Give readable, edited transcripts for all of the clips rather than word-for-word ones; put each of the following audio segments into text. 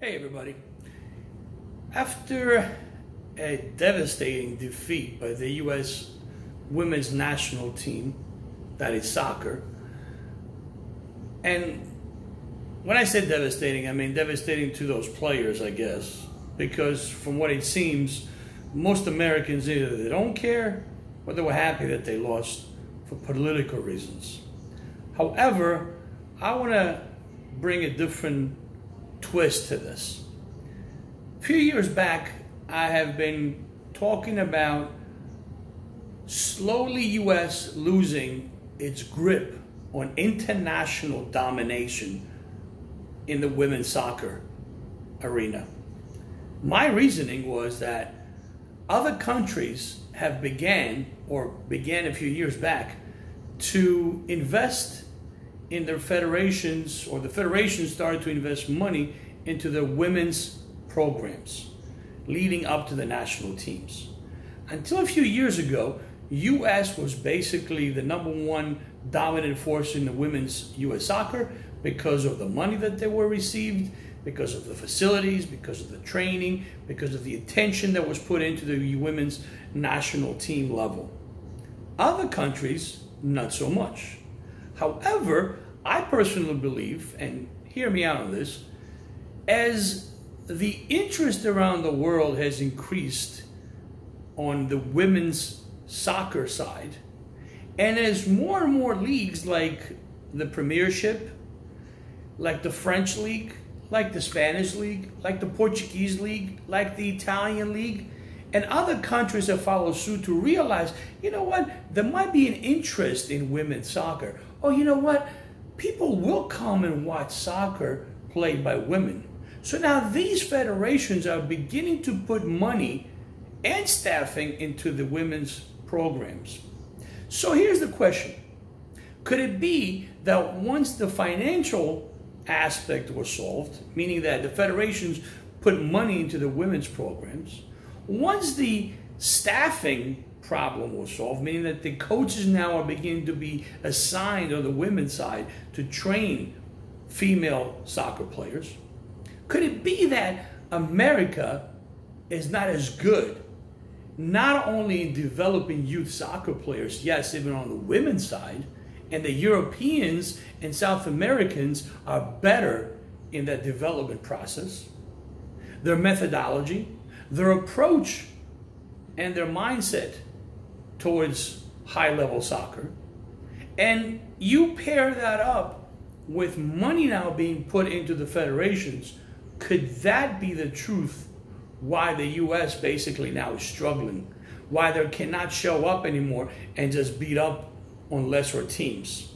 Hey everybody. After a devastating defeat by the U.S. women's national team, that is soccer, and when I say devastating, I mean devastating to those players, I guess, because from what it seems, most Americans either they don't care or they were happy that they lost for political reasons. However, I want to bring a different twist to this. A few years back, I have been talking about slowly US losing its grip on international domination in the women's soccer arena. My reasoning was that other countries have began a few years back to invest in their federations, or the federations started to invest money into their women's programs leading up to the national teams. Until a few years ago, US was basically the #1 dominant force in the women's US soccer because of the money that they were received, because of the facilities, because of the training, because of the attention that was put into the women's national team level. Other countries, not so much. However, I personally believe, and hear me out on this, as the interest around the world has increased on the women's soccer side, and as more and more leagues like the Premiership, like the French League, like the Spanish League, like the Portuguese League, like the Italian League, and other countries that follow suit to realize, you know what, there might be an interest in women's soccer. Oh, you know what, people will come and watch soccer played by women. So now these federations are beginning to put money and staffing into the women's programs. So here's the question. Could it be that once the financial aspect was solved, meaning that the federations put money into the women's programs, once the staffing problem was solved, meaning that the coaches now are beginning to be assigned on the women's side to train female soccer players, could it be that America is not as good, not only in developing youth soccer players, yes, even on the women's side, and the Europeans and South Americans are better in that development process, their methodology, their approach, and their mindset towards high-level soccer, and you pair that up with money now being put into the federations, could that be the truth why the US basically now is struggling, why they cannot show up anymore and just beat up on lesser teams?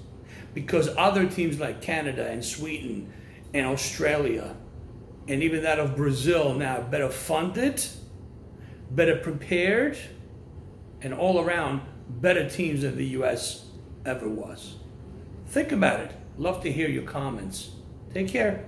Because other teams like Canada and Sweden and Australia and even that of Brazil now are better funded, better prepared, and all around better teams than the US ever was. Think about it. Love to hear your comments. Take care.